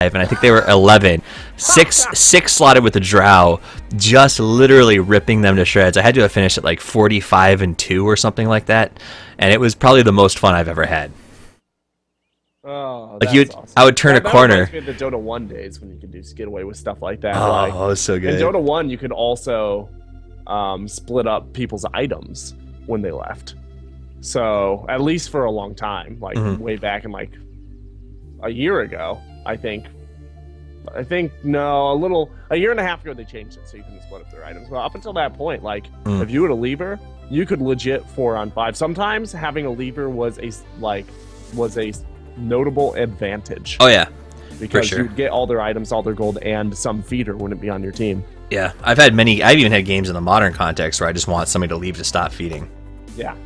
and I think they were 11. Six slotted with the drow, just literally ripping them to shreds. I had to have finished at like 45-2 or something like that, and it was probably the most fun I've ever had. Oh, like awesome. I would turn a corner. That reminds me of the Dota 1 days when you could just get away with stuff like that. Oh, like, it was so good. In Dota 1, you could also split up people's items when they left. So, at least for a long time, like way back in like a year ago, I think no, a year and a half ago they changed it so you can split up their items. Well, up until that point, like if you had a lever, you could legit 4-on-5. Sometimes having a lever was a notable advantage. Oh yeah, because sure. You'd get all their items, all their gold, and some feeder wouldn't be on your team. Yeah, I've even had games in the modern context where I just want somebody to leave to stop feeding. Yeah,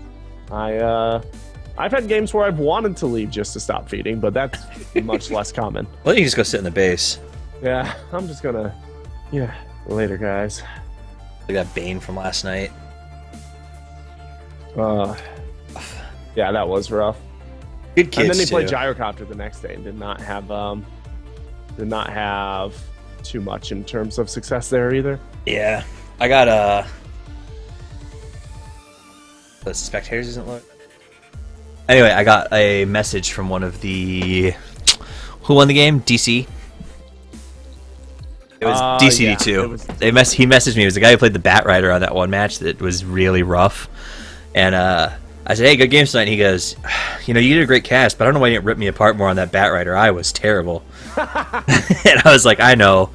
I've had games where I've wanted to leave just to stop feeding, but that's much less common. Well, you can just go sit in the base. Yeah, I'm just gonna. Yeah, later, guys. Look at that Bane from last night. Yeah, that was rough. Good kids. And then they played Gyrocopter the next day and did not have too much in terms of success there either. Yeah, I got the spectators doesn't look. Anyway, I got a message from one of the who won the game? DC. It was DCD2. Yeah, he messaged me. It was the guy who played the Bat Rider on that one match that was really rough. And I said, "Hey, good game tonight." And he goes, "You know, you did a great cast, but I don't know why you didn't rip me apart more on that Bat Rider. I was terrible." And I was like, "I know."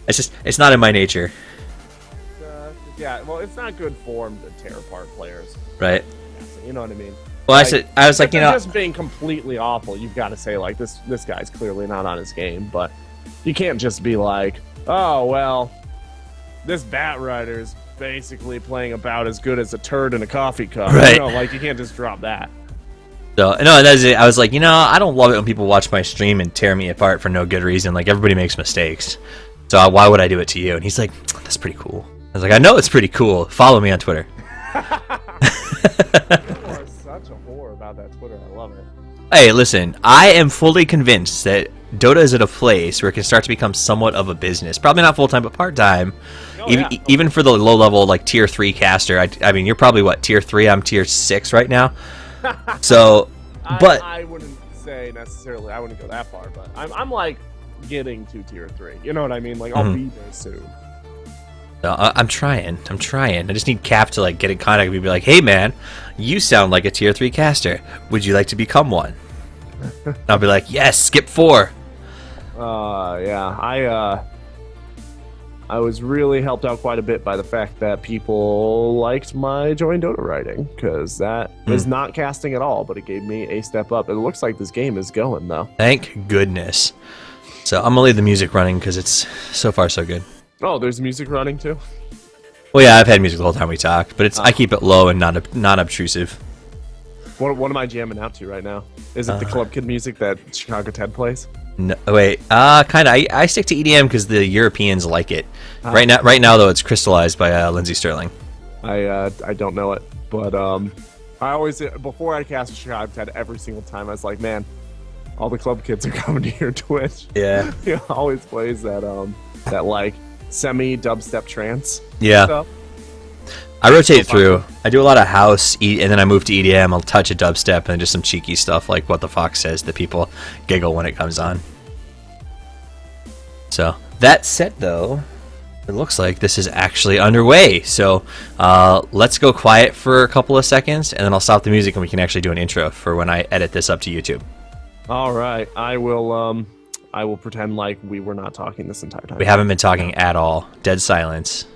It's not in my nature. Yeah, well, it's not good form to tear apart players. Right. You know what I mean? Well, I was like, you know, just being completely awful. You've got to say like this guy's clearly not on his game, but you can't just be like, oh well, this Bat Rider is basically playing about as good as a turd in a coffee cup. Right. You know, like you can't just drop that. So no, that's it. I was like, you know, I don't love it when people watch my stream and tear me apart for no good reason. Like everybody makes mistakes, so why would I do it to you? And he's like, that's pretty cool. I was like, I know it's pretty cool. Follow me on Twitter. You are such a whore about that Twitter. I love it. Hey, listen, I am fully convinced that Dota is at a place where it can start to become somewhat of a business. Probably not full-time, but part-time. Even for the low-level, like, Tier 3 caster. I mean, you're probably, what, Tier 3? I'm Tier 6 right now. So, but... I wouldn't say necessarily, I wouldn't go that far, but I'm like, getting to Tier 3. You know what I mean? Like, I'll be there soon. No, I'm trying. I just need Cap to like get in contact with me and be like, hey man, you sound like a Tier 3 caster. Would you like to become one? And I'll be like, yes, skip 4. Yeah, I was really helped out quite a bit by the fact that people liked my Join Dota writing, because that is not casting at all, but it gave me a step up. It looks like this game is going, though. Thank goodness. So I'm going to leave the music running because it's so far so good. Oh, there's music running too? Well, yeah, I've had music the whole time we talked, but I keep it low and not obtrusive. What am I jamming out to right now? Is it the Club Kid music that Chicago Ted plays? No, wait, kind of. I stick to EDM because the Europeans like it. Right now, though, it's Crystallized by Lindsey Sterling. I don't know it, but I always, before I cast Chicago Ted, every single time I was like, man, all the Club Kids are coming to your Twitch. Yeah. He always plays that like semi dubstep trance. Yeah. Stuff. I rotate through. I do a lot of house, and then I move to EDM. I'll touch a dubstep and just some cheeky stuff like What the Fox Says that people giggle when it comes on. So, that said, though, it looks like this is actually underway. So, let's go quiet for a couple of seconds, and then I'll stop the music and we can actually do an intro for when I edit this up to YouTube. All right. I will pretend like we were not talking this entire time. We haven't been talking at all. Dead silence.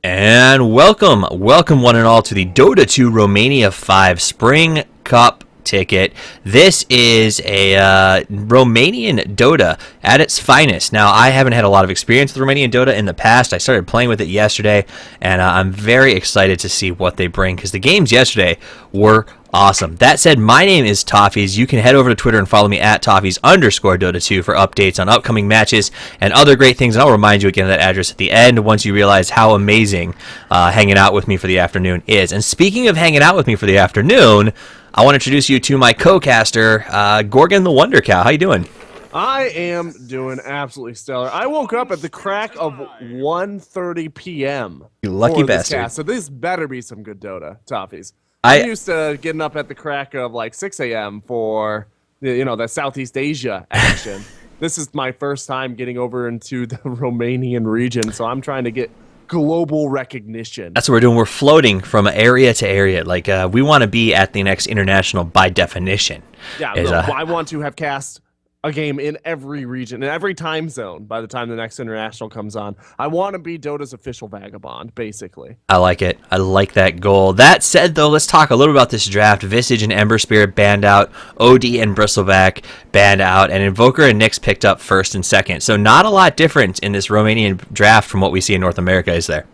And welcome one and all to the Dota 2 Romania 5 Spring Cup ticket. This is a Romanian Dota at its finest. Now, I haven't had a lot of experience with Romanian Dota in the past. I started playing with it yesterday, and I'm very excited to see what they bring, because the games yesterday were Awesome. That said, my name is Toffees. You can head over to Twitter and follow me at Toffees_Dota2 for updates on upcoming matches and other great things. And I'll remind you again of that address at the end once you realize how amazing hanging out with me for the afternoon is. And speaking of hanging out with me for the afternoon, I want to introduce you to my co-caster, Gorgon the Wonder Cow. How you doing? I am doing absolutely stellar. I woke up at the crack of 1:30 p.m. You lucky bastard. Cast, so this better be some good Dota, Toffees. I'm used to getting up at the crack of like 6 a.m. for, the Southeast Asia action. This is my first time getting over into the Romanian region, so I'm trying to get global recognition. That's what we're doing. We're floating from area to area. Like, we want to be at the next international by definition. Yeah, I want to have cast a game in every region, in every time zone by the time the next international comes on. I want to be Dota's official vagabond, basically. I like it. I like that goal. That said, though, let's talk a little about this draft. Visage and Ember Spirit banned out. OD and Bristleback banned out. And Invoker and Nyx picked up first and second. So not a lot different in this Romanian draft from what we see in North America, is there?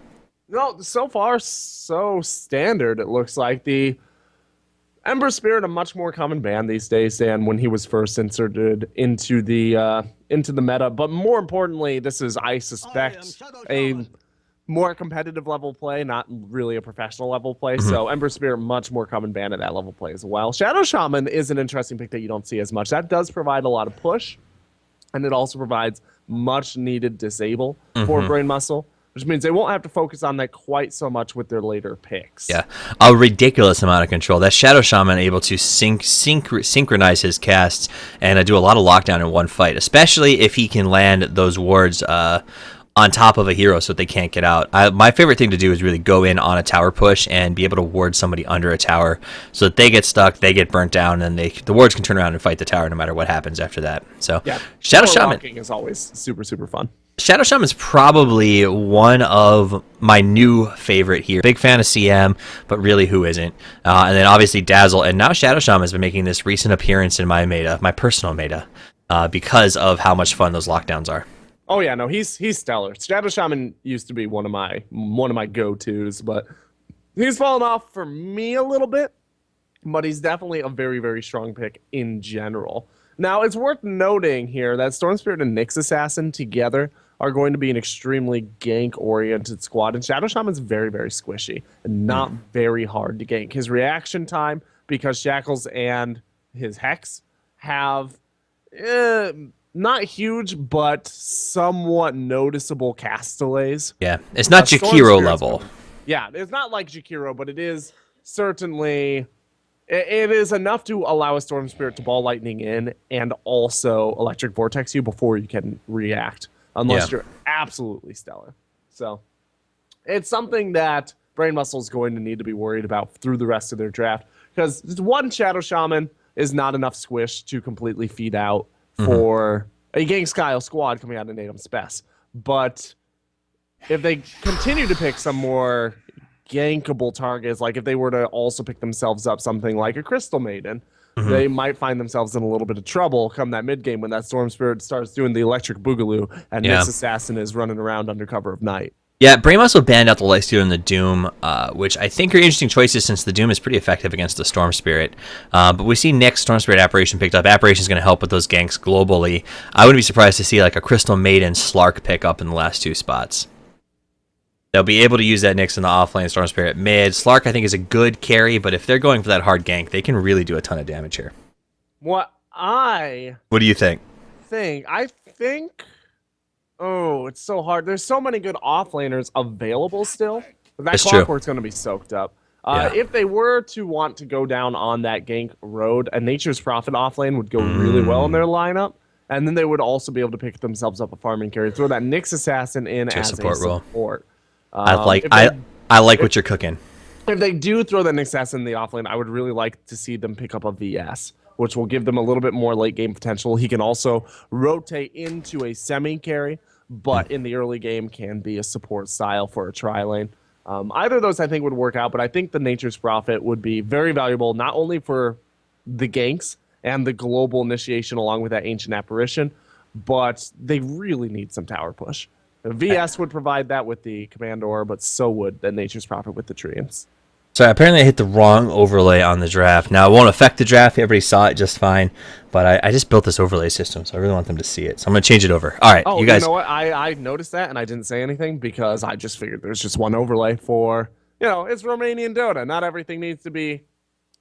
No, so far, so standard, it looks like. The Ember Spirit, a much more common ban these days than when he was first inserted into the meta. But more importantly, this is, I suspect, a more competitive level play, not really a professional level play. Mm-hmm. So Ember Spirit, much more common ban at that level play as well. Shadow Shaman is an interesting pick that you don't see as much. That does provide a lot of push, and it also provides much needed disable for Brain Muscle, which means they won't have to focus on that quite so much with their later picks. Yeah, a ridiculous amount of control. That Shadow Shaman able to synchronize his casts and do a lot of lockdown in one fight, especially if he can land those wards on top of a hero so that they can't get out. My favorite thing to do is really go in on a tower push and be able to ward somebody under a tower so that they get stuck, they get burnt down, and the wards can turn around and fight the tower no matter what happens after that. So yeah, Shadow Shaman is always super, super fun. Shadow Shaman is probably one of my new favorite here. Big fan of CM, but really who isn't? And then obviously Dazzle, and now Shadow Shaman has been making this recent appearance in my meta, my personal meta, because of how much fun those lockdowns are. Oh yeah, no, he's stellar. Shadow Shaman used to be one of my go-tos, but he's fallen off for me a little bit. But he's definitely a very, very strong pick in general. Now, it's worth noting here that Storm Spirit and Nyx Assassin together are going to be an extremely gank-oriented squad, and Shadow Shaman's very, very squishy and not very hard to gank. His reaction time, because Shackles and his Hex have not huge, but somewhat noticeable cast delays. Yeah, it's not Jakiro level. Yeah, it's not like Jakiro, but it is certainly... It is enough to allow a Storm Spirit to ball lightning in and also electric vortex you before you can react, unless you're absolutely stellar. So it's something that Brain Muscle is going to need to be worried about through the rest of their draft, because one Shadow Shaman is not enough squish to completely feed out for a gank style squad coming out of Natum Spes. But if they continue to pick some more gankable targets, like if they were to also pick themselves up something like a Crystal Maiden, they might find themselves in a little bit of trouble come that mid game when that Storm Spirit starts doing the electric boogaloo and Nyx Assassin is running around under cover of night. Yeah, Brain Muscle banned out the Lifestealer and the Doom, which I think are interesting choices since the Doom is pretty effective against the Storm Spirit. But we see Nyx Storm Spirit Apparition picked up. Apparition is going to help with those ganks globally. I wouldn't be surprised to see like a Crystal Maiden Slark pick up in the last two spots. They'll be able to use that Nyx in the offlane Storm Spirit mid. Slark, I think, is a good carry, but if they're going for that hard gank, they can really do a ton of damage here. What do you think? I think... Oh, it's so hard. There's so many good offlaners available still. That Clockwork's going to be soaked up. If they were to want to go down on that gank road, a Nature's Prophet offlane would go really well in their lineup. And then they would also be able to pick themselves up a farming carry. Throw that Nyx Assassin in as a support. I like what you're cooking. If they do throw that Nyx Assassin in the offlane, I would really like to see them pick up a VS, which will give them a little bit more late game potential. He can also rotate into a semi carry, but in the early game can be a support style for a tri-lane. Either of those I think would work out, but I think the Nature's Prophet would be very valuable, not only for the ganks and the global initiation along with that Ancient Apparition, but they really need some tower push. The VS would provide that with the Command Aura, but so would the Nature's Prophet with the Treants. So apparently I hit the wrong overlay on the draft. Now, it won't affect the draft. Everybody saw it just fine. But I just built this overlay system, so I really want them to see it. So I'm going to change it over. All right, Oh, you guys. know what? I noticed that, and I didn't say anything because I just figured there's just one overlay for, it's Romanian Dota. Not everything needs to be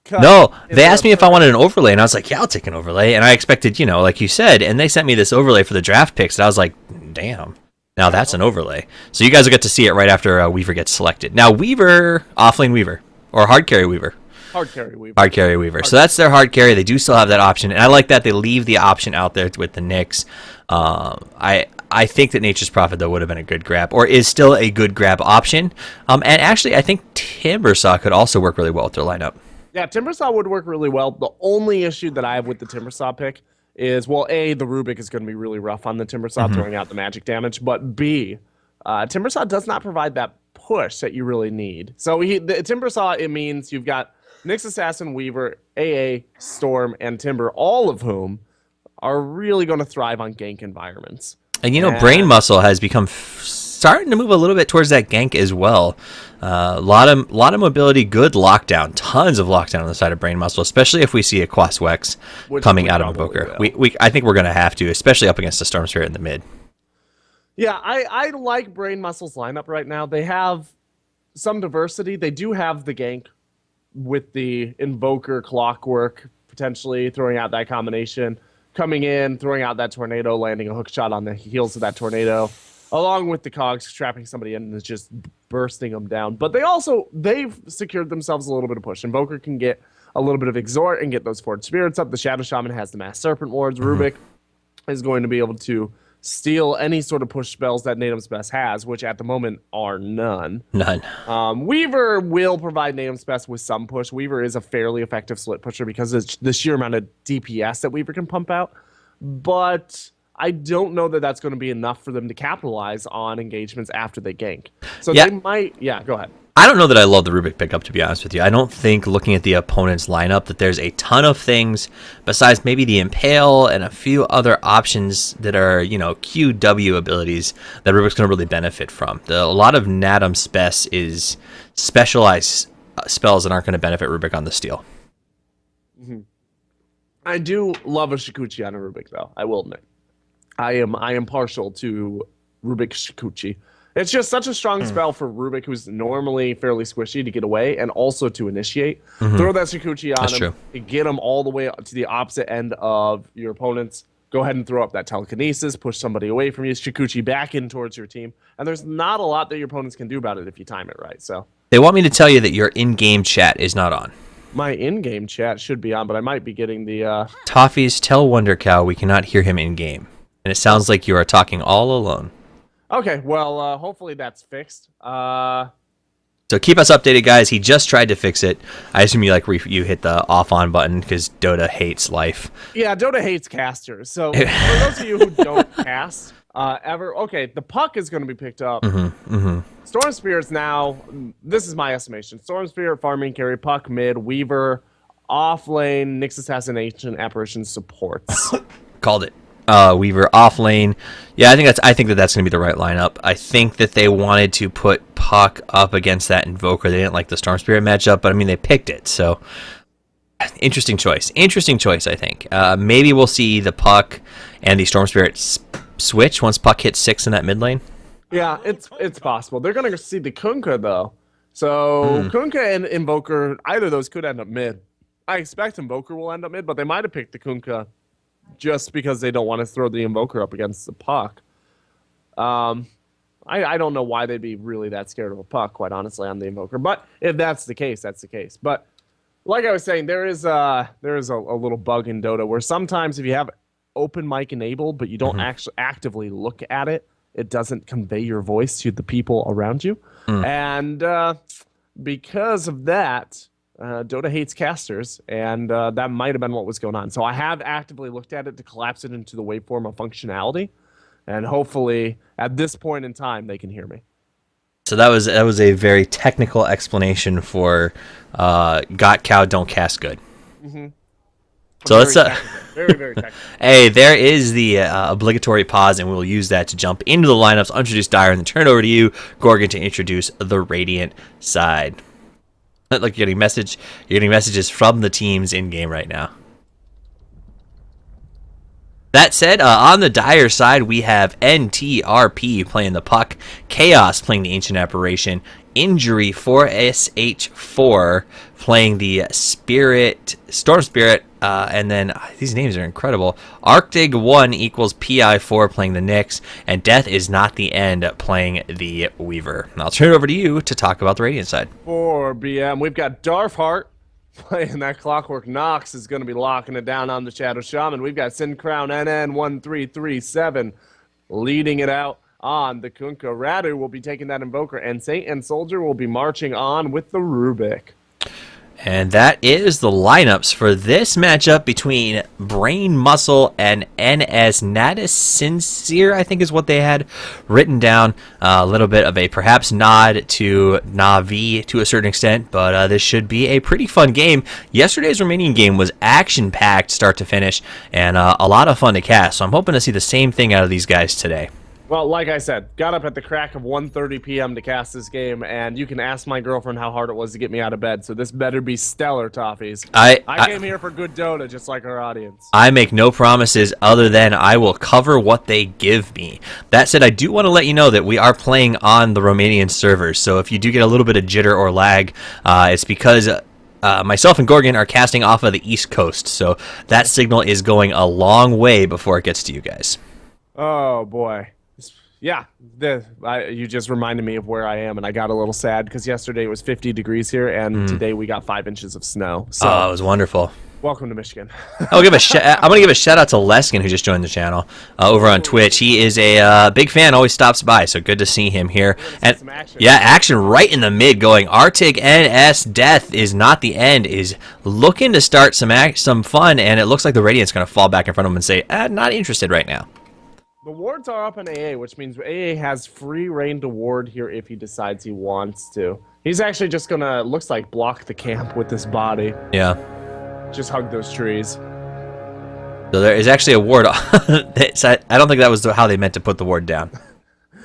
cut. No, they asked me if I wanted an overlay, and I was like, yeah, I'll take an overlay. And I expected, like you said, and they sent me this overlay for the draft picks, and I was like, damn. Now that's an overlay. So you guys will get to see it right after Weaver gets selected. Now, Weaver, offlane Weaver, or hard carry Weaver. Hard carry Weaver. Hard carry Weaver. So that's their hard carry. They do still have that option, and I like that they leave the option out there with the Knicks. I think that Nature's Prophet, though, would have been a good grab, or is still a good grab option. And actually, I think Timbersaw could also work really well with their lineup. Yeah, Timbersaw would work really well. The only issue that I have with the Timbersaw pick is, well, A, the Rubik is going to be really rough on the Timbersaw, throwing out the magic damage, but B, Timbersaw does not provide that push that you really need. So the Timbersaw, it means you've got Nyx Assassin, Weaver, AA, Storm, and Timber, all of whom are really going to thrive on gank environments. And Brain Muscle has become starting to move a little bit towards that gank as well. A lot of mobility, good lockdown, tons of lockdown on the side of Brain Muscle, especially if we see a Quaswex coming out of Invoker. I think we're going to have to, especially up against the Storm Spirit in the mid. Yeah, I like Brain Muscle's lineup right now. They have some diversity. They do have the gank with the Invoker Clockwork, potentially throwing out that combination, coming in, throwing out that tornado, landing a hook shot on the heels of that tornado, along with the cogs, trapping somebody in and just bursting them down. But they've secured themselves a little bit of push. Invoker can get a little bit of Exhort and get those Forged Spirits up. The Shadow Shaman has the Mass Serpent Wards. Rubik is going to be able to steal any sort of push spells that Natum Spes has, which at the moment are none. None. Weaver will provide Natum Spes with some push. Weaver is a fairly effective slit pusher because of the sheer amount of DPS that Weaver can pump out. But I don't know that that's going to be enough for them to capitalize on engagements after they gank. So they might... Yeah, go ahead. I don't know that I love the Rubik pickup, to be honest with you. I don't think, looking at the opponent's lineup, that there's a ton of things besides maybe the Impale and a few other options that are, QW abilities that Rubik's going to really benefit from. A lot of Natum Spes is specialized spells that aren't going to benefit Rubik on the steal. I do love a Shikuchi on a Rubik, though. I will admit. I am partial to Rubik Shikuchi. It's just such a strong spell for Rubik, who's normally fairly squishy, to get away and also to initiate. Throw that Shikuchi on him, get him all the way to the opposite end of your opponents. Go ahead and throw up that telekinesis, push somebody away from you, Shikuchi back in towards your team. And there's not a lot that your opponents can do about it if you time it right. So they want me to tell you that your in-game chat is not on. My in-game chat should be on, but I might be getting the... Toffees, tell Wonder Cow we cannot hear him in-game. And it sounds like you are talking all alone. Okay, well, hopefully that's fixed. So keep us updated, guys. He just tried to fix it. I assume you you hit the off-on button because Dota hates life. Yeah, Dota hates casters. So for those of you who don't cast the puck is going to be picked up. Storm Spirit's now, this is my estimation. Storm Spirit, farming, carry, puck, mid, Weaver, off lane, Nyx Assassination, Apparition supports. Called it. Weaver off lane. Yeah, I think that's going to be the right lineup. I think that they wanted to put Puck up against that Invoker. They didn't like the Storm Spirit matchup, but I mean, they picked it. So interesting choice, I think. Maybe we'll see the Puck and the Storm Spirit switch once Puck hits 6 in that mid lane. Yeah, it's possible. They're going to see the Kunkka, though. So Kunkka and Invoker, either of those could end up mid. I expect Invoker will end up mid, but they might have picked the Kunkka just because they don't want to throw the Invoker up against the Puck. I don't know why they'd be really that scared of a Puck, quite honestly, on the Invoker. But if that's the case, that's the case. But like I was saying, there is a little bug in Dota where sometimes if you have open mic enabled, but you don't actually actively look at it, it doesn't convey your voice to the people around you. And because of that, Dota hates casters, and that might have been what was going on. So I have actively looked at it to collapse it into the waveform of functionality, and hopefully at this point in time they can hear me. So that was a very technical explanation for got cow don't cast good. So let's very technical. Hey, there is the obligatory pause, and we'll use that to jump into the lineups, introduce Dire, and then turn it over to you, Gorgon, to introduce the Radiant side. Like you're getting messages from the teams in game right now. That said, on the dire side, we have NTRP playing the Puck, Chaos playing the Ancient Apparition, Injury 4SH4 playing the Storm Spirit, and then these names are incredible. Arctic 1 equals PI4 playing the Nyx, and Death is Not the End playing the Weaver. I'll turn it over to you to talk about the Radiant side. For BM, we've got Darfheart playing that Clockwork. Nox is going to be locking it down on the Shadow Shaman. We've got Sin Crown NN1337 leading it out on the Kunkka. Radu will be taking that Invoker, and Saint and Soldier will be marching on with the Rubik. And that is the lineups for this matchup between Brain Muscle and NS Natus Sincere, I think is what they had written down. A little bit of a perhaps nod to Na'Vi to a certain extent, but this should be a pretty fun game. Yesterday's Romanian game was action-packed start to finish, and a lot of fun to cast, so I'm hoping to see the same thing out of these guys today. Well, like I said, got up at the crack of 1:30 p.m. to cast this game, and you can ask my girlfriend how hard it was to get me out of bed, so this better be stellar, Toffees. I came here for good Dota, just like our audience. I make no promises other than I will cover what they give me. That said, I do want to let you know that we are playing on the Romanian servers, so if you do get a little bit of jitter or lag, it's because myself and Gorgon are casting off of the East Coast, so that signal is going a long way before it gets to you guys. Oh, boy. Yeah, you just reminded me of where I am, and I got a little sad because yesterday it was 50 degrees here, and today we got 5 inches of snow. So, it was wonderful. Welcome to Michigan. I'm going to give a shout out to Leskin, who just joined the channel over on Twitch. He is a big fan, always stops by, so good to see him here. And some action. Yeah, action right in the mid going. Arctic NS Death is Not the End is looking to start some fun, and it looks like the Radiant's going to fall back in front of him and say, not interested right now. The wards are up in AA, which means AA has free reign to ward here if he decides he wants to. He's actually just gonna, looks like, block the camp with this body. Yeah. Just hug those trees. So there is actually a ward. I don't think that was how they meant to put the ward down.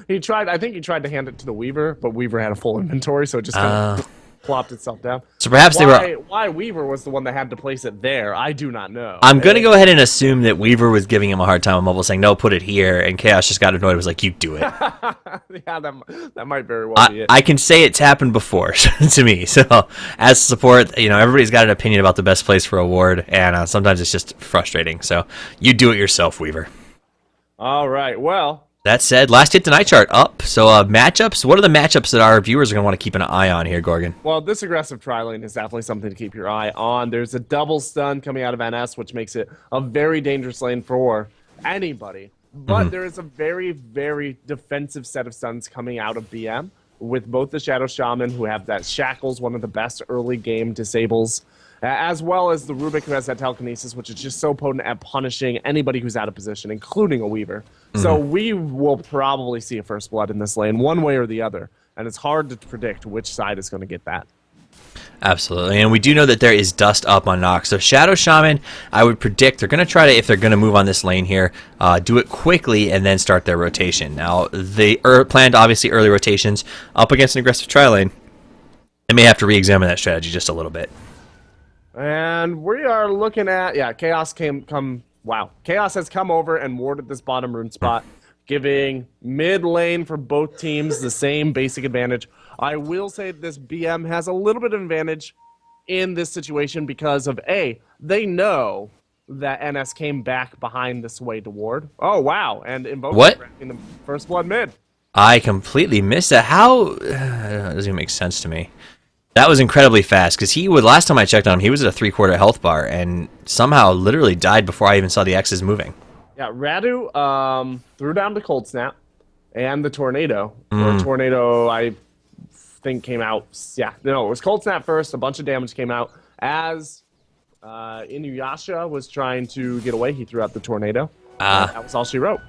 I think he tried to hand it to the Weaver, but Weaver had a full inventory, so it just kind of plopped itself down. So perhaps why Weaver was the one that had to place it there, I do not know. I'm going to go ahead and assume that Weaver was giving him a hard time on mobile, saying, no, put it here, and Chaos just got annoyed and was like, you do it. Yeah, that might very well be it. I can say it's happened before to me, so as support, everybody's got an opinion about the best place for a ward, and sometimes it's just frustrating, so you do it yourself, Weaver. All right, well... That said, last hit tonight chart up. So matchups, what are the matchups that our viewers are going to want to keep an eye on here, Gorgon? Well, this aggressive tri-lane is definitely something to keep your eye on. There's a double stun coming out of NS, which makes it a very dangerous lane for anybody. But there is a very, very defensive set of stuns coming out of BM with both the Shadow Shaman, who have that Shackles, one of the best early game disables, as well as the Rubik, who has that Telekinesis, which is just so potent at punishing anybody who's out of position, including a Weaver. So we will probably see a First Blood in this lane, one way or the other, and it's hard to predict which side is going to get that. Absolutely, and we do know that there is dust up on Nox. So Shadow Shaman, I would predict they're going to try to, if they're going to move on this lane here, do it quickly and then start their rotation. Now, they planned, obviously, early rotations up against an aggressive tri-lane. They may have to re-examine that strategy just a little bit. And we are looking at, Chaos Chaos has come over and warded this bottom rune spot, giving mid lane for both teams the same basic advantage. I will say this BM has a little bit of advantage in this situation because of they know that NS came back behind this way to ward. Oh, wow. And Invoker in the First Blood mid. I completely missed that. How? That doesn't even make sense to me. That was incredibly fast, because last time I checked on him, he was at a 3/4 health bar, and somehow literally died before I even saw the X's moving. Yeah, Radu threw down the Cold Snap and the Tornado. Or Tornado, I think, came out. Yeah, no, it was Cold Snap first. A bunch of damage came out. As Inuyasha was trying to get away, he threw out the Tornado. That was all she wrote.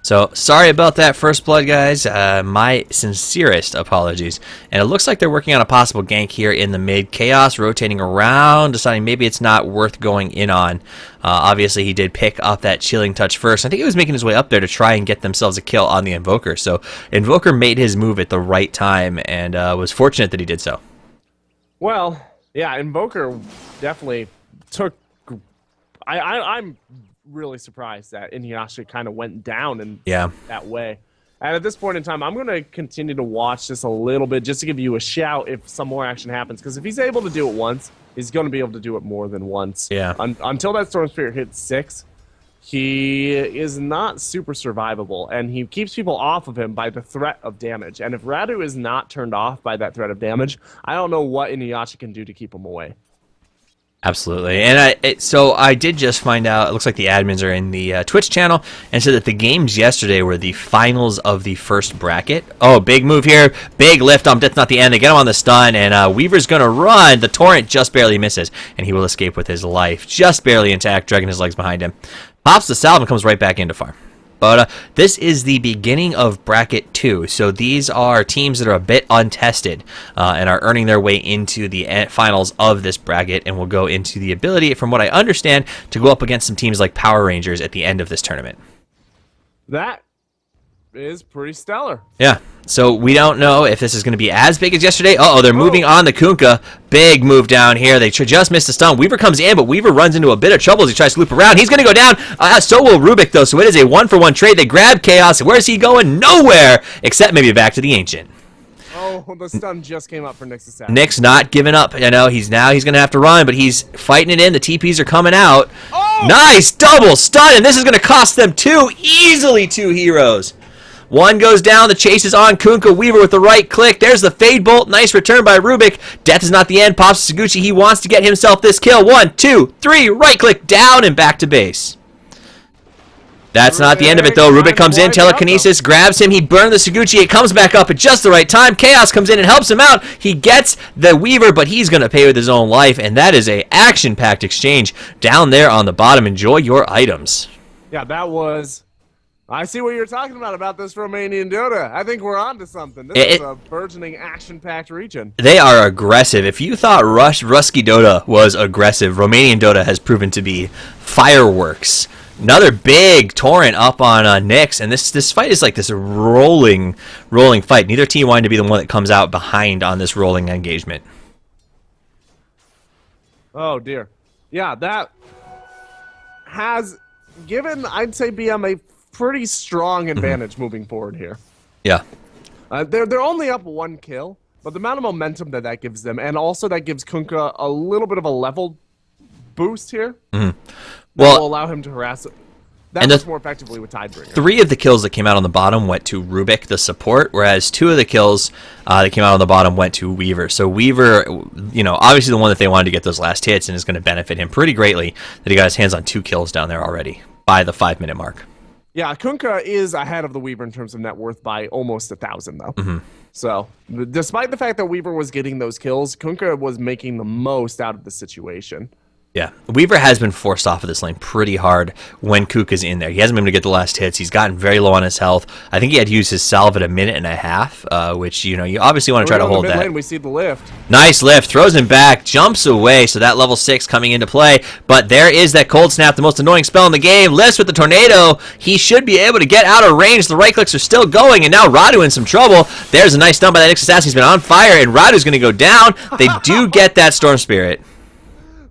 So, sorry about that, First Blood, guys. My sincerest apologies. And it looks like they're working on a possible gank here in the mid. Chaos rotating around, deciding maybe it's not worth going in on. Obviously, he did pick up that Chilling Touch first. I think he was making his way up there to try and get themselves a kill on the Invoker. So, Invoker made his move at the right time and was fortunate that he did so. Well, yeah, Invoker definitely took. I'm really surprised that Inuyasha kind of went down in that way. And at this point in time, I'm going to continue to watch this a little bit just to give you a shout if some more action happens. Because if he's able to do it once, he's going to be able to do it more than once. Yeah. Until that Storm Spirit hits 6, he is not super survivable. And he keeps people off of him by the threat of damage. And if Radu is not turned off by that threat of damage, I don't know what Inuyasha can do to keep him away. Absolutely. And so I did just find out, it looks like the admins are in the Twitch channel, and said that the games yesterday were the finals of the first bracket. Oh, big move here. Big lift. That's not the end. They get him on the stun, and Weaver's going to run. The torrent just barely misses, and he will escape with his life. Just barely intact, dragging his legs behind him. Pops the salve and comes right back into farm. But this is the beginning of Bracket 2, so these are teams that are a bit untested and are earning their way into the finals of this bracket, and will go into the ability, from what I understand, to go up against some teams like Power Rangers at the end of this tournament. That is pretty stellar. Yeah, so we don't know if this is going to be as big as yesterday. Uh-oh, they're moving on the Kunkka. Big move down here. They just missed the stun. Weaver comes in, but Weaver runs into a bit of trouble as he tries to loop around. He's going to go down. So will Rubik, though, so it is a 1-for-1 trade. They grab Chaos. Where's he going? Nowhere, except maybe back to the Ancient. Oh, the stun just came up for Nick's assassin. Nick's not giving up. I know he's going to have to run, but he's fighting it in. The TPs are coming out. Oh! Nice double stun, and this is going to cost them easily 2 heroes. One goes down. The chase is on Kunkka. Weaver with the right click. There's the Fade Bolt. Nice return by Rubik. Death is not the end. Pops Suguchi. He wants to get himself this kill. 1, 2, 3. Right click down and back to base. That's not the end of it, though. Rubik comes in. Telekinesis grabs him. He burned the Suguchi. It comes back up at just the right time. Chaos comes in and helps him out. He gets the Weaver, but he's going to pay with his own life, and that is a action-packed exchange down there on the bottom. Enjoy your items. Yeah, that was... I see what you're talking about this Romanian Dota. I think we're on to something. This is a burgeoning action-packed region. They are aggressive. If you thought Rusky Dota was aggressive, Romanian Dota has proven to be fireworks. Another big torrent up on Nyx, and this fight is like this rolling fight. Neither team wanted to be the one that comes out behind on this rolling engagement. Oh, dear. Yeah, that has given, I'd say, BM a pretty strong advantage moving forward here. Yeah. They're only up 1 kill, but the amount of momentum that gives them, and also that gives Kunkka a little bit of a level boost here. That will allow him to harass that much more effectively with Tidebringer. 3 of the kills that came out on the bottom went to Rubik, the support, whereas 2 of the kills that came out on the bottom went to Weaver. So Weaver, obviously the one that they wanted to get those last hits, and is going to benefit him pretty greatly that he got his hands on 2 kills down there already by the 5-minute mark. Yeah, Kunkka is ahead of the Weaver in terms of net worth by almost 1,000, though. So, despite the fact that Weaver was getting those kills, Kunkka was making the most out of the situation. Yeah, Weaver has been forced off of this lane pretty hard when Kunkka's in there. He hasn't been able to get the last hits. He's gotten very low on his health. I think he had to use his salve at 1.5 minutes, which, you obviously want to try to hold that. Lane, we see the lift. Nice lift, throws him back, jumps away, so that level 6 coming into play. But there is that Cold Snap, the most annoying spell in the game. Lifts with the Tornado. He should be able to get out of range. The right clicks are still going, and now Radu in some trouble. There's a nice stun by that Nyx Assassin. He's been on fire, and Radu's going to go down. They do get that Storm Spirit.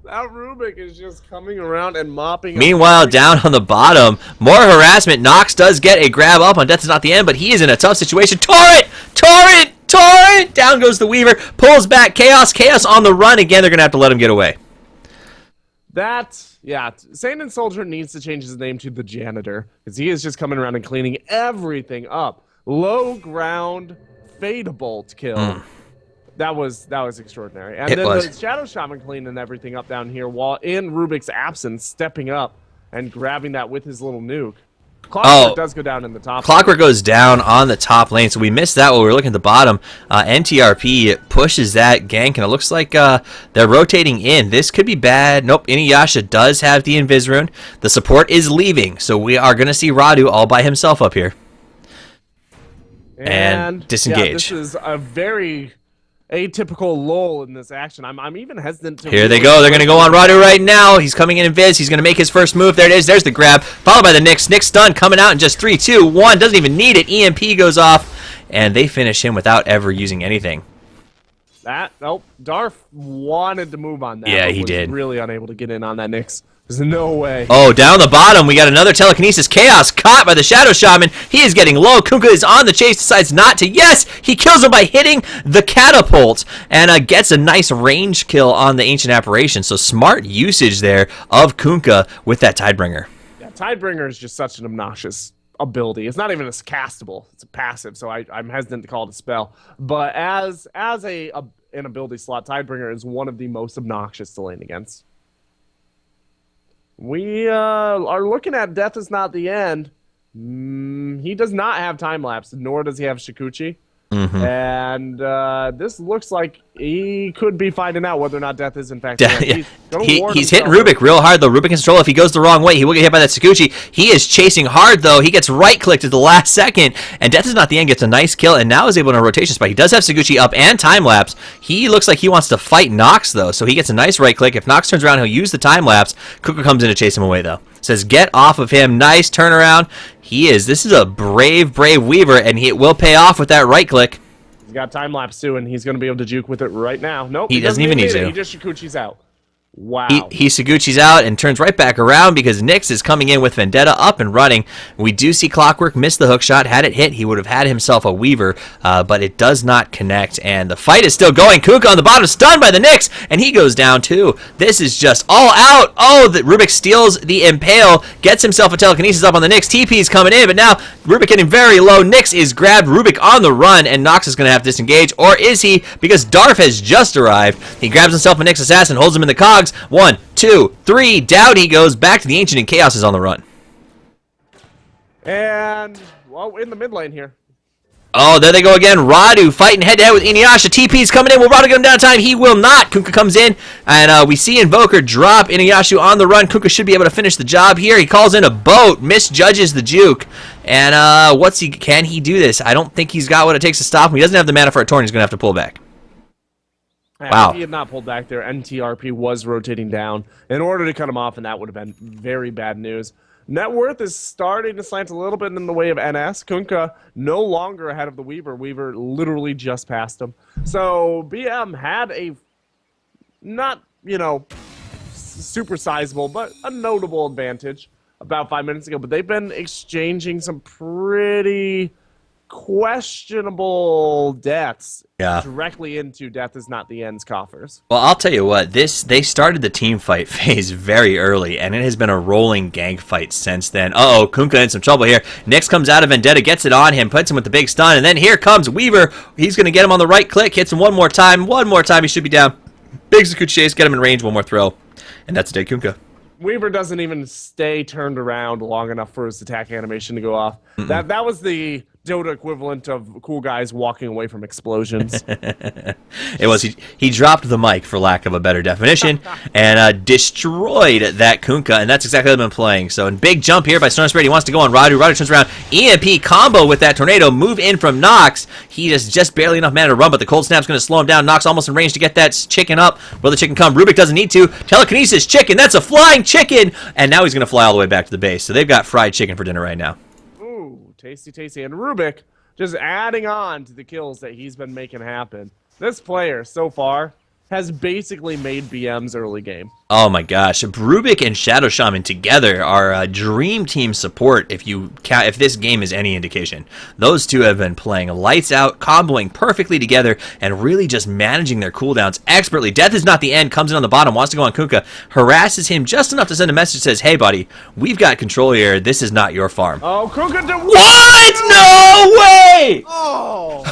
That Rubik is just coming around and mopping. Meanwhile, down on the bottom, more harassment. Nox does get a grab up on Death is not the end, but he is in a tough situation. Torrent! Down goes the Weaver, pulls back Chaos on the run. Again, they're going to have to let him get away. Saiyan Soldier needs to change his name to the Janitor, because he is just coming around and cleaning everything up. Low ground, Fade Bolt kill. That was extraordinary. And then the Shadow Shaman cleaning everything up down here while in Rubik's absence, stepping up and grabbing that with his little nuke. Clockwork does go down in the top. Clockwork goes down on the top lane, so we missed that while we were looking at the bottom. NTRP pushes that gank, and it looks like they're rotating in. This could be bad. Nope, Inuyasha does have the Invis rune. The support is leaving, so we are going to see Radu all by himself up here. And disengage. Yeah, this is a very atypical lull in this action. I'm even hesitant to... Here they go. They're going to go on Radu right now. He's coming in Invis. He's going to make his first move. There it is. There's the grab. Followed by the Nyx. Nyx stun coming out in just 3, 2, 1. Doesn't even need it. EMP goes off, and they finish him without ever using anything. Nope. Darf wanted to move on that. Yeah, but he was did. Really unable to get in on that Nyx. There's no way. Oh, down the bottom, we got another telekinesis chaos caught by the Shadow Shaman. He is getting low. Kunkka is on the chase, decides not to. Yes, he kills him by hitting the catapult and gets a nice range kill on the Ancient Apparition. So smart usage there of Kunkka with that Tidebringer. Yeah, Tidebringer is just such an obnoxious ability. It's not even a castable. It's a passive, so I'm hesitant to call it a spell. But as an ability slot, Tidebringer is one of the most obnoxious to lane against. We are looking at Death is Not the End. He does not have time lapse, nor does he have Shikuchi. And this looks like he could be finding out whether or not Death is in fact the end. He's hitting Rubik real hard, though. Rubik can control if he goes the wrong way. He will get hit by that Sakuchi. He is chasing hard, though. He gets right-clicked at the last second, and Death is Not the End gets a nice kill, and now is able to rotation spot. He does have Sakuchi up and time-lapse. He looks like he wants to fight Nox, though, so he gets a nice right-click. If Nox turns around, he'll use the time-lapse. Kuka comes in to chase him away, though. Says, get off of him. Nice turnaround. This is a brave Weaver, and it will pay off with that right-click. He's got time lapse too, and he's going to be able to juke with it right now. Nope, he doesn't even need to. He just Shikuchi's out. Wow. He Saguchi's out and turns right back around because Nyx is coming in with Vendetta up and running. We do see Clockwork miss the hook shot. Had it hit, he would have had himself a Weaver, but it does not connect, and the fight is still going. Kuka on the bottom, stunned by the Nyx, and he goes down too. This is just all out. Oh, Rubik steals the Impale, gets himself a telekinesis up on the Nyx. TP's coming in, but now Rubik getting very low. Nyx is grabbed. Rubik on the run, and Nox is going to have to disengage, or is he? Because Darf has just arrived. He grabs himself a Nyx Assassin, holds him in the cogs. 1, 2, 3, down he goes. Back to the Ancient, and Chaos is on the run. And, well, in the mid lane here. Oh, there they go again. Radu fighting head-to-head with Inuyasha. TP's coming in. Will Radu get him down in time? He will not. Kuka comes in, and we see Invoker drop Inuyasha on the run. Kuka should be able to finish the job here. He calls in a boat, misjudges the juke, and can he do this? I don't think he's got what it takes to stop him. He doesn't have the mana for a Torn. He's going to have to pull back. Wow. If he had not pulled back there, NTRP was rotating down in order to cut him off, and that would have been very bad news. Net worth is starting to slant a little bit in the way of NS. Kunkka no longer ahead of the Weaver. Weaver literally just passed him. So BM had a not, super sizable, but a notable advantage about 5 minutes ago. But they've been exchanging some pretty questionable deaths directly into Death is Not the End's coffers. Well, I'll tell you what, they started the team fight phase very early, and it has been a rolling gang fight since then. Uh-oh, Kunkka in some trouble here. Nyx comes out of Vendetta, gets it on him, puts him with the big stun, and then here comes Weaver. He's going to get him on the right click, hits him one more time, he should be down. Big Sakuchi chase, get him in range, one more throw, and that's a dead Kunkka. Weaver doesn't even stay turned around long enough for his attack animation to go off. That was the Dota equivalent of cool guys walking away from explosions. It was. He dropped the mic, for lack of a better definition, and destroyed that Kunkka, and that's exactly what I've been playing. So, big jump here by Storm Spirit. He wants to go on Radu. Radu turns around. EMP combo with that Tornado. Move in from Nox. He has just barely enough mana to run, but the Cold Snap's going to slow him down. Nox almost in range to get that chicken up. Will the chicken come? Rubik doesn't need to. Telekinesis chicken. That's a flying chicken! And now he's going to fly all the way back to the base. So they've got fried chicken for dinner right now. Tasty, tasty. And Rubik just adding on to the kills that he's been making happen. This player, so far, has basically made BM's early game. Oh my gosh, Rubik and Shadow Shaman together are a dream team support if this game is any indication. Those two have been playing lights out, comboing perfectly together, and really just managing their cooldowns expertly. Death is Not the End, comes in on the bottom, wants to go on Kunkka, harasses him just enough to send a message that says, hey buddy, we've got control here, this is not your farm. Oh, Kunkka what? No way! Oh!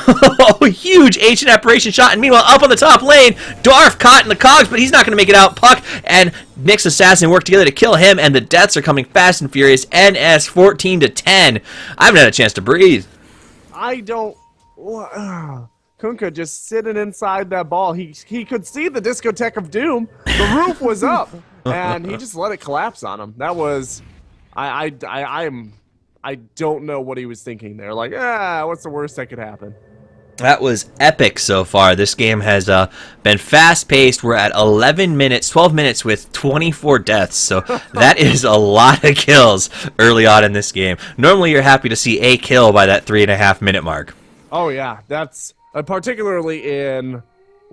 Huge Ancient Apparition shot, and meanwhile up on the top lane, Darf caught in the cogs, but he's not going to make it out. Puck and Nyx Assassin work together to kill him, and the deaths are coming fast and furious. NS 14-10. I haven't had a chance to breathe. I don't... Kunkka just sitting inside that ball. He could see the discotheque of doom. The roof was up, and he just let it collapse on him. That was... I don't know what he was thinking there. Like, what's the worst that could happen? That was epic so far. This game has been fast-paced. We're at 12 minutes with 24 deaths. So that is a lot of kills early on in this game. Normally, you're happy to see a kill by that 3.5-minute mark. Oh, yeah. That's particularly in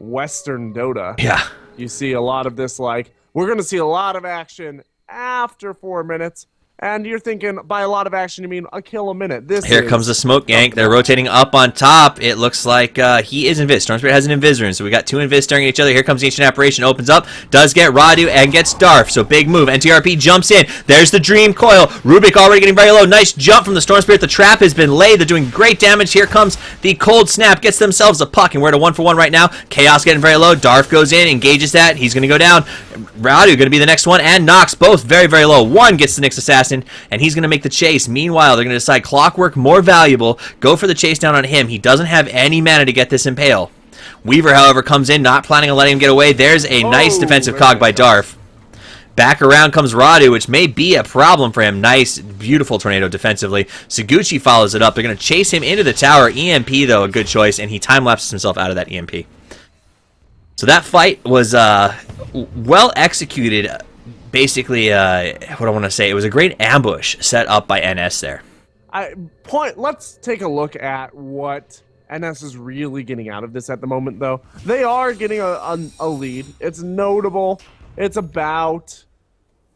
Western Dota. Yeah. You see a lot of this, like, we're going to see a lot of action after 4 minutes. And you're thinking, by a lot of action, you mean a kill a minute. Here comes the smoke gank. They're rotating up on top. It looks like he is Invis. Storm Spirit has an Invis rune, so we got two Invis staring at each other. Here comes the Ancient Apparition. Opens up, does get Radu, and gets Darf. So big move. NTRP jumps in. There's the Dream Coil. Rubik already getting very low. Nice jump from the Storm Spirit. The trap has been laid. They're doing great damage. Here comes the Cold Snap. Gets themselves a puck, and we're at a 1-for-1 right now. Chaos getting very low. Darf goes in, engages that. He's going to go down. Radu going to be the next one, and Nox both very, very low. One gets the Nyx Assassin, and he's going to make the chase. Meanwhile, they're going to decide Clockwork more valuable. Go for the chase down on him. He doesn't have any mana to get this Impale. Weaver, however, comes in, not planning on letting him get away. There's a nice defensive cog by Darf. Back around comes Radu, which may be a problem for him. Nice, beautiful tornado defensively. Suguchi follows it up. They're going to chase him into the tower. EMP, though, a good choice, and he time-lapses himself out of that EMP. So that fight was well executed. Basically, what I want to say, it was a great ambush set up by NS there. Let's take a look at what NS is really getting out of this at the moment, though. They are getting a lead. It's notable. It's about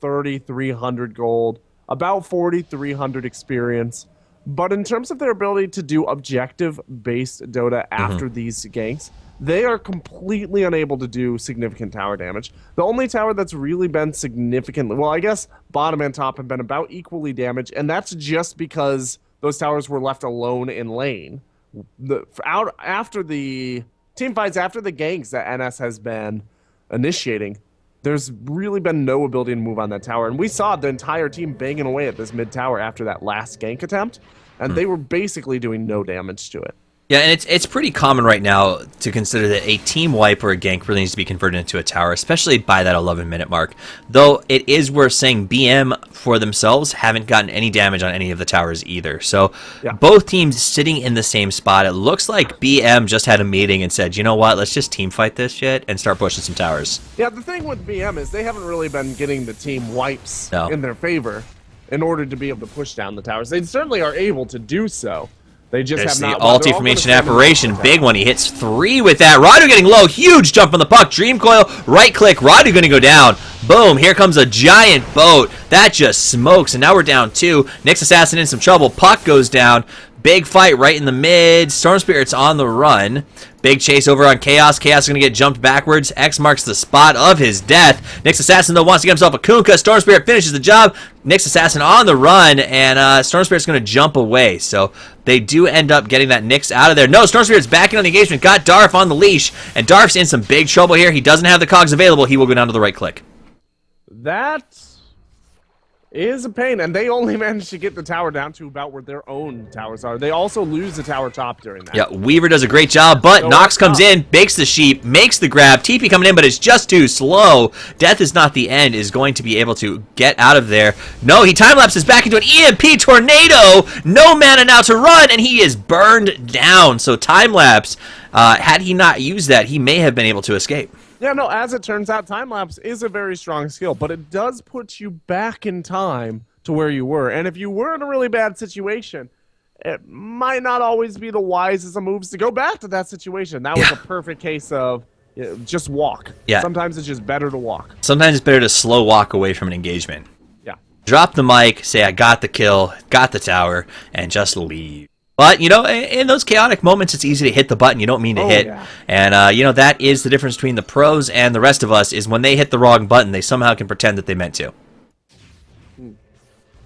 3,300 gold, about 4,300 experience. But in terms of their ability to do objective-based Dota after these ganks, they are completely unable to do significant tower damage. The only tower that's really been significantly... Well, I guess bottom and top have been about equally damaged, and that's just because those towers were left alone in lane. After the team fights, after the ganks that NS has been initiating, there's really been no ability to move on that tower. And we saw the entire team banging away at this mid tower after that last gank attempt, and they were basically doing no damage to it. Yeah, and it's pretty common right now to consider that a team wipe or a gank really needs to be converted into a tower, especially by that 11-minute mark. Though it is worth saying BM for themselves haven't gotten any damage on any of the towers either. So both teams sitting in the same spot. It looks like BM just had a meeting and said, you know what, let's just team fight this shit and start pushing some towers. Yeah, the thing with BM is they haven't really been getting the team wipes in their favor in order to be able to push down the towers. They certainly are able to do so. They just There's have not. The ulti from Ancient Apparition, big one. He hits 3 with that. Radu getting low, huge jump on the puck. Dream Coil, right click. Radu going to go down. Boom! Here comes a giant boat that just smokes, and now we're down 2. Nyx Assassin in some trouble. Puck goes down. Big fight right in the mid. Storm Spirit's on the run. Big chase over on Chaos. Chaos is going to get jumped backwards. X marks the spot of his death. Nyx Assassin, though, wants to get himself a Kunkka. Storm Spirit finishes the job. Nyx Assassin on the run, and Storm Spirit's going to jump away. So they do end up getting that Nyx out of there. No, Storm Spirit's backing on the engagement. Got Darf on the leash, and Darf's in some big trouble here. He doesn't have the cogs available. He will go down to the right click. That is a pain, and they only managed to get the tower down to about where their own towers are. They also lose the tower top during that. Yeah, Weaver does a great job, but Nox comes in, bakes the sheep, makes the grab. TP coming in, but it's just too slow. Death is not the end, is going to be able to get out of there. No, he time-lapses back into an EMP tornado. No mana now to run, and he is burned down. So time-lapse, had he not used that, he may have been able to escape. Yeah, no, as it turns out, time-lapse is a very strong skill, but it does put you back in time to where you were. And if you were in a really bad situation, it might not always be the wisest of moves to go back to that situation. That was a perfect case of just walk. Yeah. Sometimes it's just better to walk. Sometimes it's better to slow walk away from an engagement. Yeah. Drop the mic, say, I got the kill, got the tower, and just leave. But, you know, in those chaotic moments, it's easy to hit the button you don't mean to hit. Yeah. And, you know, that is the difference between the pros and the rest of us, is when they hit the wrong button, they somehow can pretend that they meant to.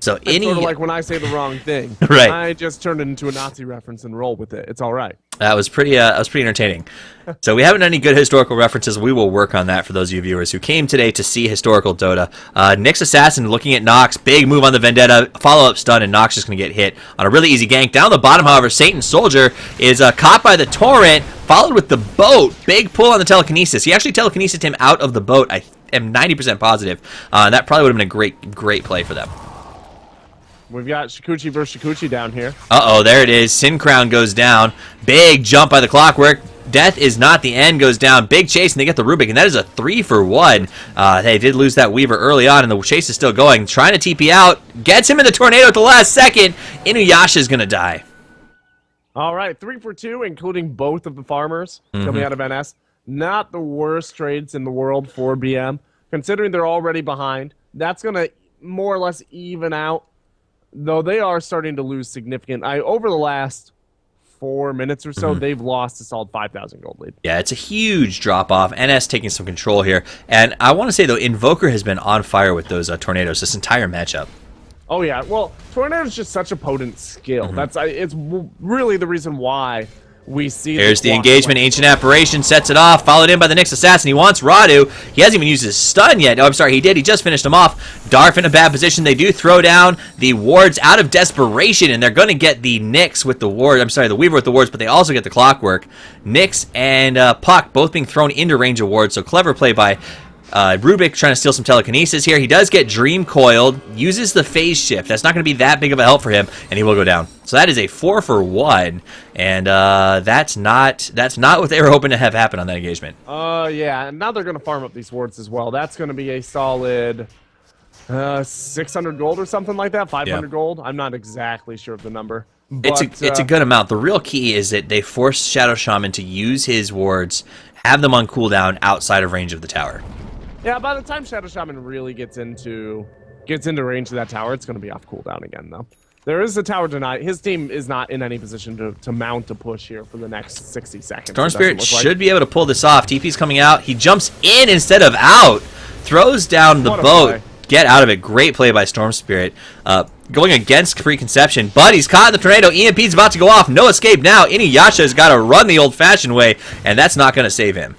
So it's sort of like when I say the wrong thing. Right. I just turn it into a Nazi reference and roll with it. It's all right. That was pretty entertaining. So we haven't done any good historical references. We will work on that for those of you viewers who came today to see historical Dota. Nyx Assassin looking at Nox. Big move on the Vendetta. Follow-up stun, and Nox just going to get hit on a really easy gank. Down the bottom, however, Satan Soldier is caught by the Torrent, followed with the boat. Big pull on the telekinesis. He actually telekinesis him out of the boat. I am 90% positive. That probably would have been a great play for them. We've got Shikuchi versus Shikuchi down here. Uh-oh, there it is. Sin Crown goes down. Big jump by the Clockwork. Death is not the end, goes down. Big chase, and they get the Rubik, and that is a 3-for-1. They did lose that Weaver early on, and the chase is still going. Trying to TP out. Gets him in the tornado at the last second. Inuyasha is going to die. All right, 3-for-2, including both of the farmers coming out of NS. Not the worst trades in the world for BM, considering they're already behind. That's going to more or less even out, though they are starting to lose significant. Over the last 4 minutes or so, they've lost a solid 5,000 gold lead. Yeah, it's a huge drop-off. NS taking some control here. And I want to say, though, Invoker has been on fire with those tornadoes this entire matchup. Oh, yeah. Well, Tornado is just such a potent skill. It's really the reason why we see. Here's the engagement. Ancient Apparition sets it off, followed in by the Nyx Assassin. He wants Radu. He hasn't even used his stun yet. Oh, I'm sorry, he did. He just finished him off. Darf in a bad position. They do throw down the wards out of desperation, and they're going to get the Nyx with the ward. I'm sorry, the Weaver with the wards, but they also get the Clockwork. Nyx and Puck both being thrown into range of wards, so clever play by Rubik trying to steal some telekinesis here. He does get Dream Coiled, uses the phase shift. That's not going to be that big of a help for him, and he will go down. So that is a 4 for 1, and that's not what they were hoping to have happen on that engagement. Yeah, and now they're going to farm up these wards as well. That's going to be a solid 600 gold or something like that, 500 gold. I'm not exactly sure of the number. But, it's a good amount. The real key is that they force Shadow Shaman to use his wards, have them on cooldown outside of range of the tower. Yeah, by the time Shadow Shaman really gets into range of that tower, it's going to be off cooldown again, though. There is a tower denied. His team is not in any position to mount a push here for the next 60 seconds. Storm Spirit should be able to pull this off. TP's coming out. He jumps in instead of out. Throws down the boat. Get out of it. Great play by Storm Spirit. Going against Preconception, but he's caught in the tornado. EMP's about to go off. No escape now. Inuyasha's got to run the old-fashioned way, and that's not going to save him.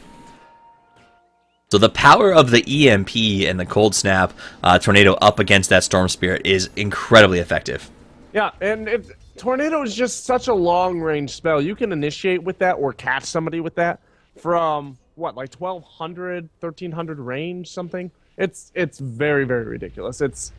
So the power of the EMP and the Cold Snap Tornado up against that Storm Spirit is incredibly effective. Yeah, and Tornado is just such a long-range spell. You can initiate with that or catch somebody with that from, what, like 1,200, 1,300 range, something? It's very, very ridiculous. It's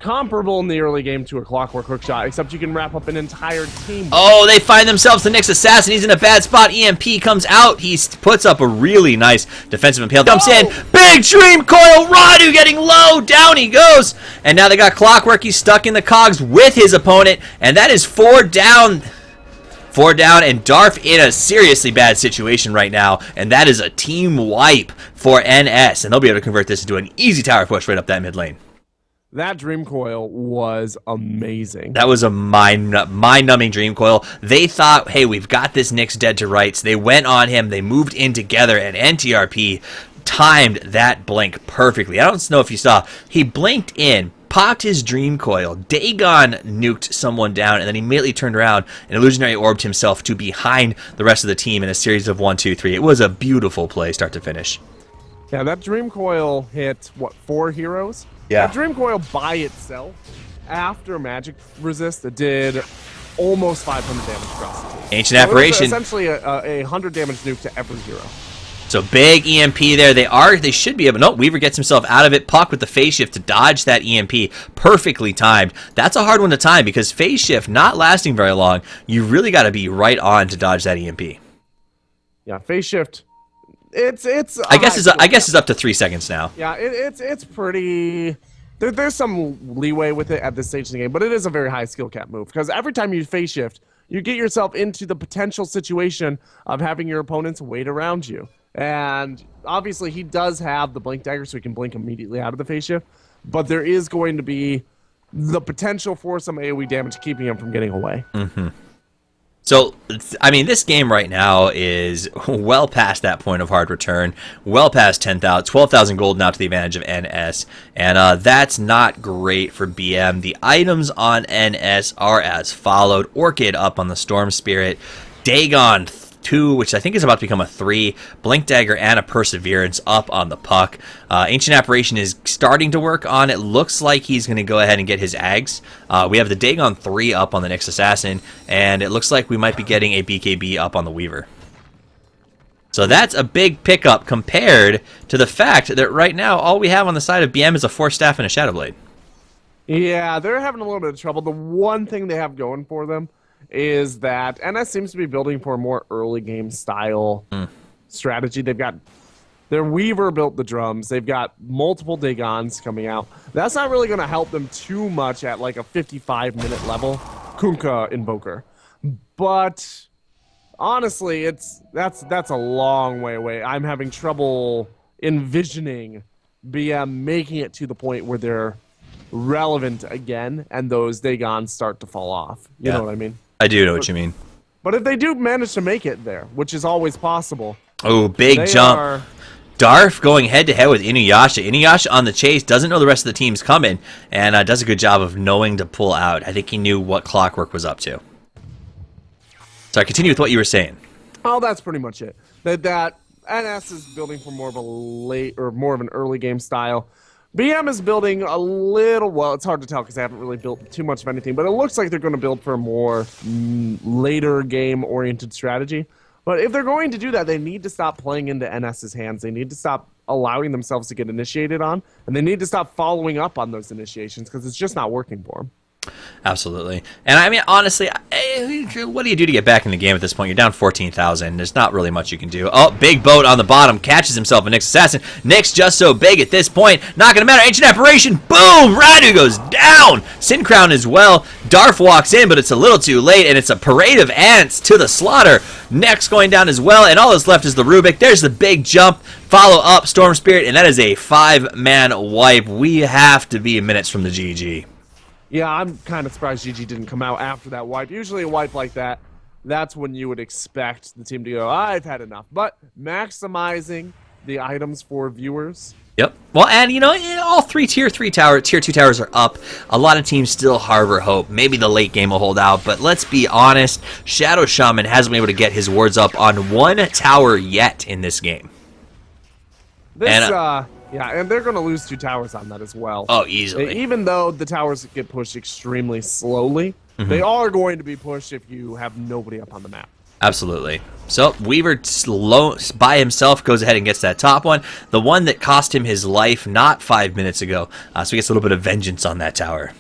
comparable in the early game to a Clockwork Hookshot, except you can wrap up an entire team. Oh, they find themselves the Nyx Assassin. He's in a bad spot. EMP comes out. He puts up a really nice defensive impale. Jumps in. Big Dream Coil. Radu getting low. Down he goes. And now they got Clockwork. He's stuck in the cogs with his opponent. And that is 4 down. 4 down, and Darf in a seriously bad situation right now. And that is a team wipe for NS. And they'll be able to convert this into an easy tower push right up that mid lane. That Dream Coil was amazing. That was a mind-numbing Dream Coil. They thought, hey, we've got this Nyx dead to rights. They went on him. They moved in together, and NTRP timed that blink perfectly. I don't know if you saw. He blinked in, popped his Dream Coil. Dagon nuked someone down, and then immediately turned around and Illusionary orbed himself to behind the rest of the team in a series of 1, 2, 3. It was a beautiful play, start to finish. Yeah, that Dream Coil hit, what, 4 heroes? Yeah. That Dream Coil by itself, after Magic Resist, it did almost 500 damage across the team. Ancient Apparition. Essentially a 100 damage nuke to every hero. So big EMP there. They should be able. No, Weaver gets himself out of it. Puck with the phase shift to dodge that EMP. Perfectly timed. That's a hard one to time because phase shift not lasting very long. You really got to be right on to dodge that EMP. Yeah, phase shift. It's. I guess it's up to 3 seconds now. Yeah, it's pretty. There's some leeway with it at this stage in the game, but it is a very high skill cap move because every time you phase shift, you get yourself into the potential situation of having your opponents wait around you. And obviously, he does have the blink dagger, so he can blink immediately out of the phase shift. But there is going to be the potential for some AoE damage keeping him from getting away. Mm-hmm. So, I mean, this game right now is well past that point of hard return, well past 12,000 gold now to the advantage of NS, and that's not great for BM. The items on NS are as followed. Orchid up on the Storm Spirit, Dagon 2, which I think is about to become a 3, Blink Dagger and a Perseverance up on the Puck. Ancient Apparition is starting to work on. It looks like he's going to go ahead and get his Ags. We have the Dagon 3 up on the Nyx Assassin, and it looks like we might be getting a BKB up on the Weaver. So that's a big pickup compared to the fact that right now all we have on the side of BM is a Force Staff and a Shadow Blade. Yeah, they're having a little bit of trouble. The one thing they have going for them is that NS seems to be building for a more early game style strategy. They've got their Weaver built the drums. They've got multiple Dagons coming out. That's not really going to help them too much at like a 55-minute level. Kunkka Invoker. But honestly, that's a long way away. I'm having trouble envisioning BM making it to the point where they're relevant again, and those Dagons start to fall off. You know what I mean? I do know what you mean. But if they do manage to make it there, which is always possible. Oh, big jump. Darf going head-to-head with Inuyasha. Inuyasha on the chase, doesn't know the rest of the team's coming, and does a good job of knowing to pull out. I think he knew what Clockwork was up to. Sorry, continue with what you were saying. Oh, that's pretty much it. That NS is building for more of a late or more of an early game style. BM is building a little, well, it's hard to tell because they haven't really built too much of anything, but it looks like they're going to build for a more later game-oriented strategy. But if they're going to do that, they need to stop playing into NS's hands. They need to stop allowing themselves to get initiated on, and they need to stop following up on those initiations because it's just not working for them. Absolutely. And I mean, honestly, what do you do to get back in the game at this point? You're down 14,000. There's not really much you can do. Oh, big boat on the bottom. Catches himself a Nyx Assassin. Nyx just so big at this point. Not going to matter. Ancient Apparition. Boom! Radu goes down. Sin Crown as well. Darf walks in, but it's a little too late, and it's a parade of ants to the slaughter. Nyx going down as well, and all that's left is the Rubik. There's the big jump. Follow up Storm Spirit, and that is a 5-man wipe. We have to be minutes from the GG. Yeah, I'm kind of surprised GG didn't come out after that wipe. Usually a wipe like that, that's when you would expect the team to go, I've had enough. But maximizing the items for viewers. Yep. Well, and, you know, all three tier 2 towers are up. A lot of teams still harbor hope. Maybe the late game will hold out, but let's be honest, Shadow Shaman hasn't been able to get his wards up on one tower yet in this game. Yeah, and they're going to lose 2 towers on that as well. Oh, easily. Even though the towers get pushed extremely slowly, they are going to be pushed if you have nobody up on the map. Absolutely. So, Weaver slow by himself goes ahead and gets that top one. The one that cost him his life not 5 minutes ago. So he gets a little bit of vengeance on that tower.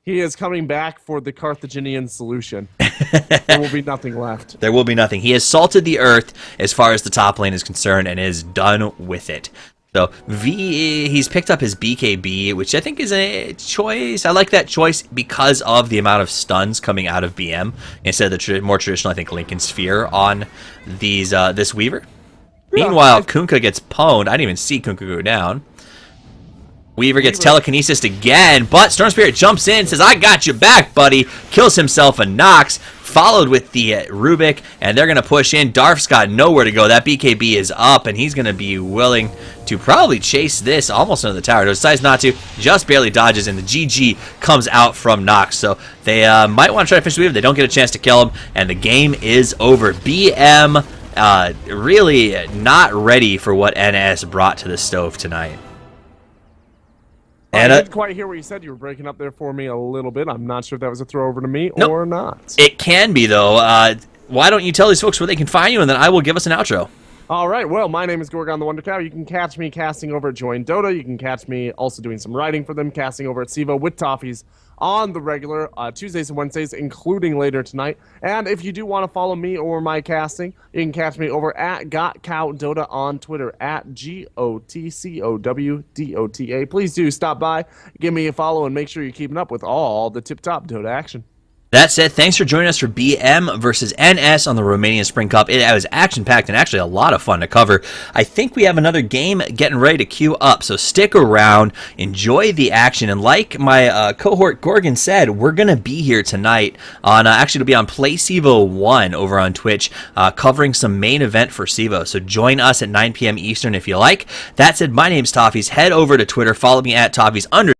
He is coming back for the Carthaginian solution. There will be nothing left. There will be nothing. He has salted the earth as far as the top lane is concerned and is done with it. So he's picked up his BKB, which I think is a choice. I like that choice because of the amount of stuns coming out of BM instead of the more traditional, I think, Lincoln Sphere on these this Weaver. Yeah, meanwhile, Kunkka gets pwned. I didn't even see Kunkka go down. Weaver gets telekinesis again, but Storm Spirit jumps in, says, I got you back, buddy. Kills himself a Nox, followed with the Rubik, and they're going to push in. Darf's got nowhere to go. That BKB is up, and he's going to be willing to probably chase this almost into the tower. Decides not to, just barely dodges, and the GG comes out from Nox. So they might want to try to finish the Weaver. They don't get a chance to kill him, and the game is over. BM really not ready for what NS brought to the stove tonight. And I didn't quite hear what you said. You were breaking up there for me a little bit. I'm not sure if that was a throw over to me or not. It can be, though. Why don't you tell these folks where they can find you, and then I will give us an outro. All right. Well, my name is Gorgon the Wonder Cow. You can catch me casting over at Join Dota. You can catch me also doing some writing for them, casting over at Sivo with Toffees on the regular Tuesdays and Wednesdays, including later tonight. And if you do want to follow me or my casting, you can catch me over at GotCowDota on Twitter, at GOTCOWDOTA. Please do stop by, give me a follow, and make sure you're keeping up with all the tip-top Dota action. That said, thanks for joining us for BM versus NS on the Romanian Spring Cup. It was action-packed and actually a lot of fun to cover. I think we have another game getting ready to queue up, so stick around, enjoy the action, and like my cohort Gorgon said, we're going to be here tonight on, actually it'll be on Play Sivo 1 over on Twitch, covering some main event for Sivo, so join us at 9 p.m. Eastern if you like. That said, my name's Toffees. Head over to Twitter, follow me at Toffees_.